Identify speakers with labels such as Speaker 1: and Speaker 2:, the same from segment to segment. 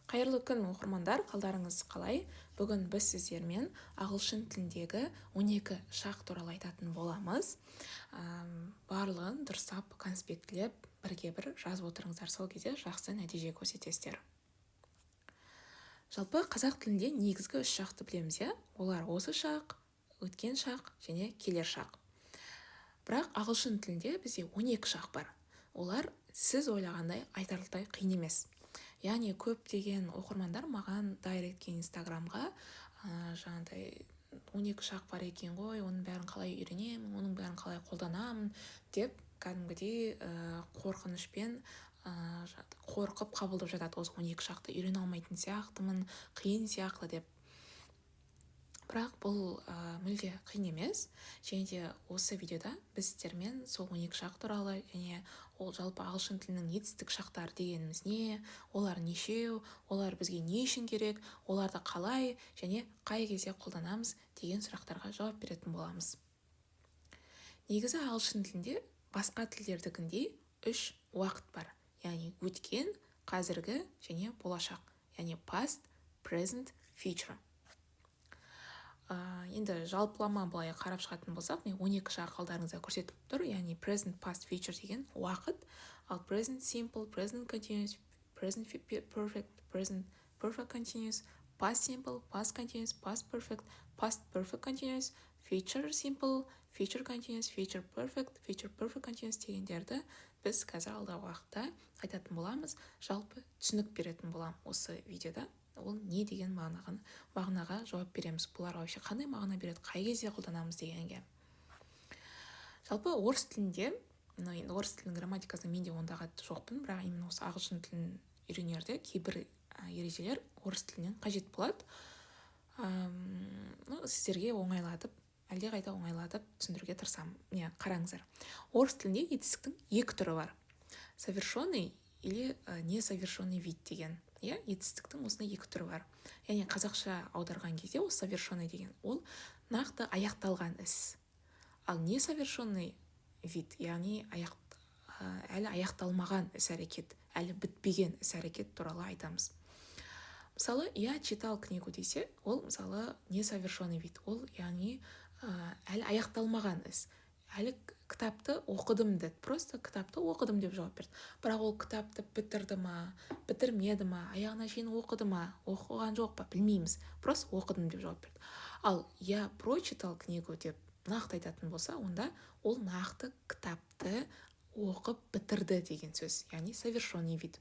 Speaker 1: Қайырлы күн, оқырмандар, қалдарыңыз қалай? Бүгін біз сіздермен ағылшын тіліндегі 12 шақ туралы айтатын боламыз. Барлығын дұрыстап конспектілеп, бірге-бір жазып отырыңыздар, сол кезде жақсы нәтиже көрсетесіздер. Жалпы қазақ тілінде негізгі 3 шақты білеміз, олар осы шақ, өткен шақ және келер шақ. Бірақ ағылшын тілінде бізде 12 шақ бар. Олар сіз ойлағандай айтарлықтай қиын емес. Яғни көптеген оқырмандар маған дайректке инстаграмға жаңағыдай 12 шақ бар екен ғой, оның бәрін қалай үйренемін, оның бәрін қалай қолданамын деп кәдімгідей қорқынышпен қорқып қабылдап жатады. Осы 12 шақты үйрене алмайтын сияқтымын, қиын сияқты деп. Бірақ бұл мүлде қиын емес. Және де осы видеода біз сіздермен сол 12 шақ туралы және ол жалпы ағылшын тілінің етістік шақтары дегеніміз не, олар нешеу, олар бізге не үшін керек, оларды қалай және қай кезде қолданамыз деген сұрақтарға жауап беретін боламыз. Негізі ағылшын тілінде басқа тілдердікіндей 3 уақыт бар. Яғни өткен, қазіргі және болашақ. Яғни past, present, future. Енді жалпылама былай қарап шығатын болсақ, 12 шақ алдарыңызда көрсетіліп тұр, яғни present, past, future деген уақыт, ал present simple, present continuous, present perfect, present perfect continuous, past simple, past continuous, past perfect continuous, future simple, future continuous, future perfect continuous дегендерді біз қазір алдағы уақытта айтатын боламыз. Жалпы түсінік беретін болам осы видеода. Ол не деген мағынаға жауап береміз. Бұлар вообще қандай мағына береді, қай кезде қолданамыз дегенге. Жалпы орыс тілінде, орыс тілінің грамматикасында мен де ондағы жоқпын, бірақ именно осы ағылшын тілін үйренерде кейбір ережелер орыс тілінен қажет болады. Сіздерге әлдеқайда оңайлатып түсіндіруге тырысамын. Қараңыздар. Орыс тілінде етістіктің 2 түрі бар. Совершенный или несовершенный вид деген. Етістіктің осындай 2 түрі бар. Яғни қазақша аударған кезде ол совершенный деген ол нақты аяқталған іс. Ал несовершенный вид, яғни әлі аяқталмаған іс-әрекет, әлі бітпеген іс-әрекет туралы айтамыз. Мысалы, я читал книгу десе, ол мысалы несовершенный вид, ол яғни әлі аяқталмаған іс. Әлі кітапты оқыдым деді, просто кітапты оқыдым деп жауап берді. Бірақ ол кітапты бітірді ма, бітірмеді ма, аяғына шейін оқыды ма, оқыған жоқ па, білмейміз. Просто оқыдым деп жауап берді. Ал я прочитал книгу деп нақты айтатын болса, онда ол нақты кітапты оқып бітірді деген сөз, яғни совершенный вид.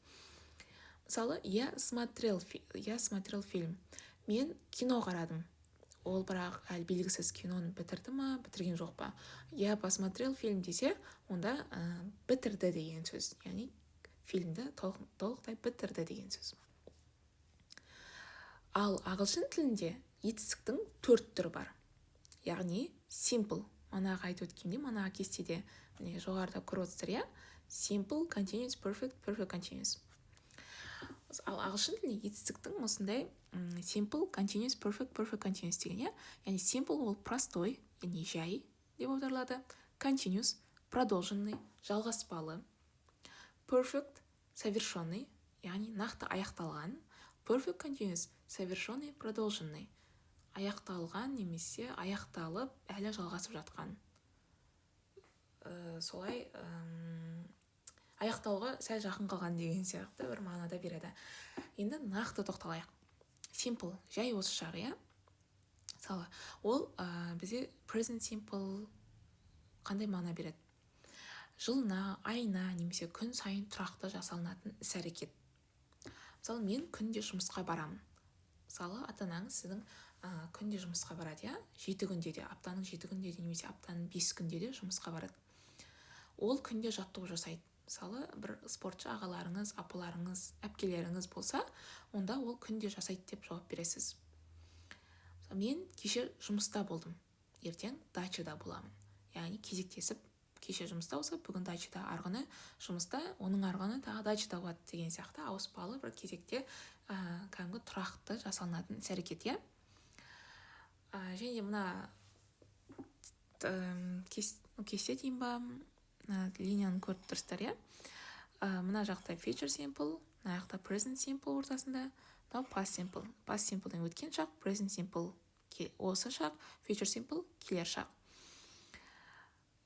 Speaker 1: Мысалы, я смотрел фильм. Мен кино қарадым. Ол бірақ әлі белгісіз, киноны бітірді ма, бітірген жоқ па. Я посмотрел фильм десе, онда бітірді деген сөз. Яғни фильмді толықтай бітірді деген сөз. Ал ағылшын тілінде етістіктің 4 түрі бар. Яғни simple, манаға айтып өткенде, манаға кестеде жоғарыда көріп отырсыздар, simple, continuous, perfect continuous. Ал ағылшын тілінде етістіктің осындай simple, continuous, perfect continuous деген, яғни simple ол простой, яғни жай деп аударылады. Continuous продолженный, жалғаспалы. Perfect совершенный, яғни нақты аяқталған. Perfect continuous совершенный, продолженный, аяқталған немесе аяқталып әлі жалғасып жатқан. Солай аяқтауға сәл жақын қалған деген сияқты бір мағынада береді. Енді нақты тоқталайық. Simple, жай осы шақ, Мысалы, ол бізде present simple қандай мағына береді? Жылына, айына немесе күн сайын тұрақты жасалынатын іс-әрекет. Мысалы, мен күнде жұмысқа барамын. Мысалы, ата-анаңыз сіздің күнде жұмысқа барады, 7 күнде де, аптаның 7 күнде де немесе аптаның 5 күнде де жұмысқа барады. Ол күнде жаттығу жасайды. Мысалы, бір спортшы ағаларыңыз, апаларыңыз, әпкелеріңіз болса, онда ол күнде жасайды деп жауап бересіз. Мен кеше жұмыста болдым, ертең дачада боламын. Яғни кезектесіп, кеше жұмыста болса, бүгін дачада, арғыны жұмыста, оның арғыны тағы дачада болады деген сияқты ауыспалы бір кезекте кәдімгі тұрақты жасалынатын іс-әрекет, Және мына кесте дейін ба, линияны көріп тұрсыздар, Мына жақта future simple, мына жақта present simple ортасында, мынау past simple. Past simple'ден өткен шақ, present simple осы шақ, future simple келер шақ.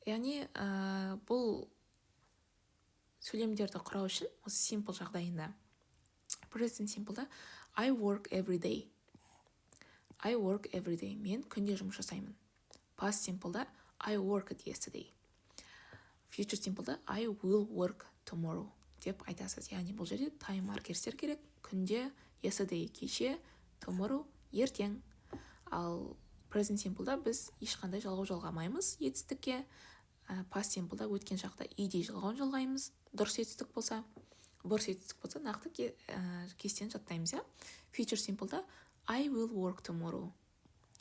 Speaker 1: Яғни бұл сөйлемдерді құрау үшін осы simple жағдайында present simple'да I work every day. I work every day. Мен күнде жұмыс жасаймын. Past simple'да I worked yesterday. Future simple'да I will work tomorrow деп айтасыз. Яғни бұл жерде time маркерстер керек. Күнде, yesterday кеше, tomorrow ертең. Ал present simple'да біз ешқандай жалғау жалғамаймыз етістікке. Past simple'да өткен шақта идей жалғауын жалғаймыз. Дұрыс етістік болса, бұрыс етістік болса нақты кестені жаттаймыз. Future simple'да I will work tomorrow.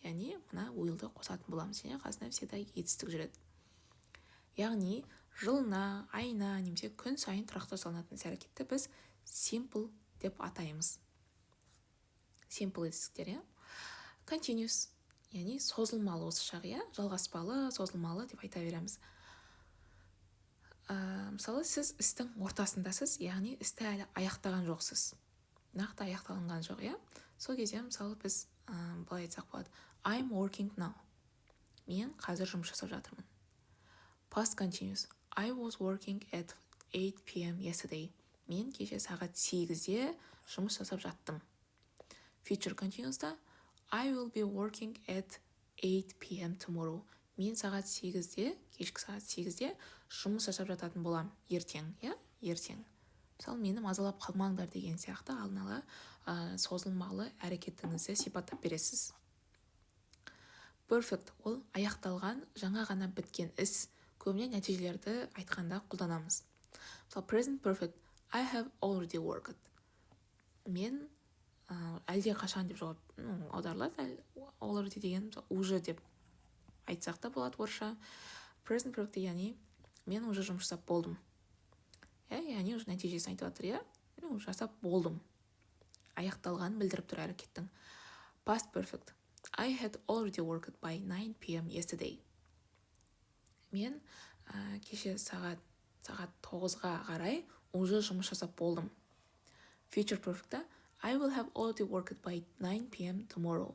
Speaker 1: Яғни мына will'ды қосатын боламыз. Және қасында всегда етістік жүреді. Яғни жылына, айына, немесе күн сайын тұрақты жасалынатын іс-әрекетті біз simple деп атаймыз. Simple етістіктер, Continuous, яғни созылмалы осы шақ, жалғаспалы, созылмалы деп айта береміз. Мысалы, сіз істің ортасындасыз, яғни істі әлі аяқтаған жоқсыз. Нақты аяқталынған жоқ, Сол кезде, мысалы, біз былай айтсақ болады. I'm working now. Мен қазір жұмыс жасап жатырмын. Past continuous. I was working at 8 p.m. yesterday. Мен кеше сағат 8-де жұмыс жасап жаттым. Future continuous'та I will be working at 8 p.m. tomorrow. Мен сағат 8-де, кешкі сағат 8-де жұмыс жасап жататын болам. Ертең, ертең. Мысалы, мені мазалап қалмаңдар деген сияқты алдын ала созылмалы әрекетіңізді сипаттап бересіз. Perfect ол аяқталған, жаңа ғана біткен іс. Көбіне нәтижелерді айтқанда қолданамыз. Мысалы, present perfect. I have already worked. Мен әлде қашан деп жауап аударылады. Already деген уже деп айтсақ та болады орысша. Present perfect яғни мен уже жұмыс жасап болдым. Яғни уже нәтижесін айтып жатыр, жасап болдым. Аяқталғанын білдіріп тұр әрекеттің. Past perfect. I had already worked by 9 p.m. yesterday. Мен кеше сағат 9-ға қарай уже жұмыс жасап болдым. Future perfect'та I will have already worked by 9 p.m. tomorrow.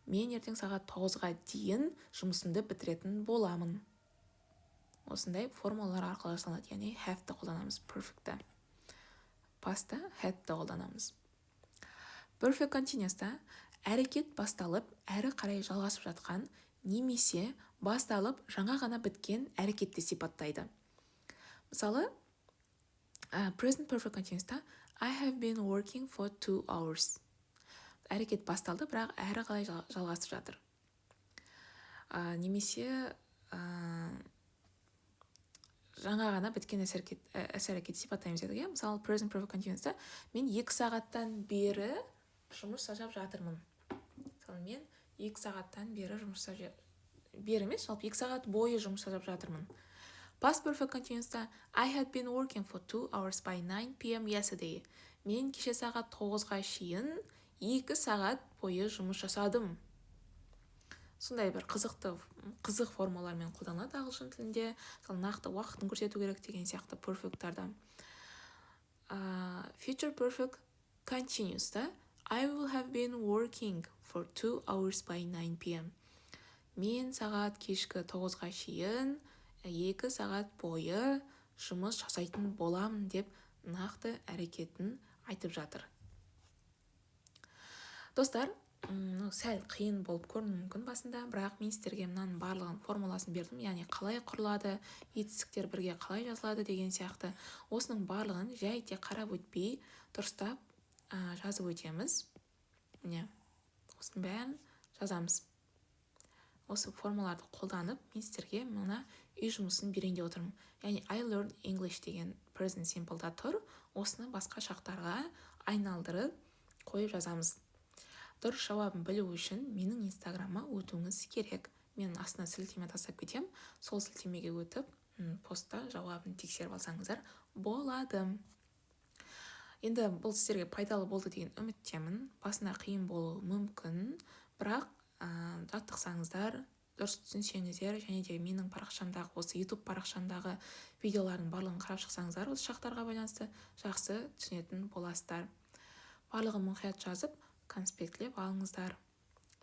Speaker 1: Мен ертең сағат 9-ға дейін жұмысымды бітіретін боламын. Осындай формулалар арқылы жасалынады, яғни have-ті қолданамыз perfect'та. Past'та had-ті қолданамыз. Perfect continuous'та әрекет басталып, әрі қарай жалғасып жатқан, немесе басталып, жаңа ғана біткен әрекетті сипаттайды. Мысалы, present perfect continuous'та I have been working for 2 hours. Әрекет басталды, бірақ әрі қарай жалғасып жатыр. Немесе жаңа ғана біткен іс-әрекетті сипаттаймыз дедік. Мысалы, present perfect continuous'та мен 2 сағаттан бері жұмыс жасап жатырмын. Мысалы, мен 2 сағаттан бері жұмыс жасап бері емес, жалпы 2 сағат бойы жұмыс жасап жатырмын. Past perfect continuous'та I had been working for 2 hours by 9 p.m. yesterday. Мен кеше сағат 9-ға шейін 2 сағат бойы жұмыс жасадым. Сондай бір қызық формулалармен қолданылады ағылшын тілінде. Мысалы, нақты уақытын көрсету керек деген сияқты perfect'тарда. Future perfect continuous'та I will have been working for 2 hours by 9 p.m. Мен сағат кешкі 9-ға шейін 2 сағат бойы жұмыс жасайтын болам деп нақты әрекетін айтып жатыр. Достар, сәл қиын болып көрінуі мүмкін басында, бірақ мен сіздерге мынаның барлығын формуласын бердім, яғни қалай құрылады, етістіктер бірге қалай жазылады деген сияқты. Осының барлығын жай тек қарап өтпей, дұрыстап жазып өтеміз. Осының бәрін жазамыз. Осы формулаларды қолданып, мен сіздерге мына үй жұмысын берейін деп отырмын. Яғни I learned English деген present simple'да тұр. Осыны басқа шақтарға айналдырып қойып жазамыз. Дұрыс жауабын білу үшін менің инстаграмыма өтуіңіз керек. Мен астына сілтеме тастап кетем. Сол сілтемеге өтіп, постта жауабын тексеріп алсаңыздар болады. Енді бұл сіздерге пайдалы болды деген үміттемін. Басында қиын болуы мүмкін, бірақ жаттықсаңыздар дұрыс түсінсеңіздер, және де менің парақшамдағы осы YouTube парақшамдағы видеолардың барлығын қарап шықсаңыздар, осы шақтарға байланысты жақсы түсінетін боласыздар. Барлығын мұқият жазып, конспектлеп алыңыздар.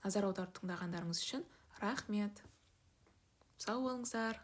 Speaker 1: Назар аударып тыңдағандарыңыз үшін рахмет. Сау болыңыздар.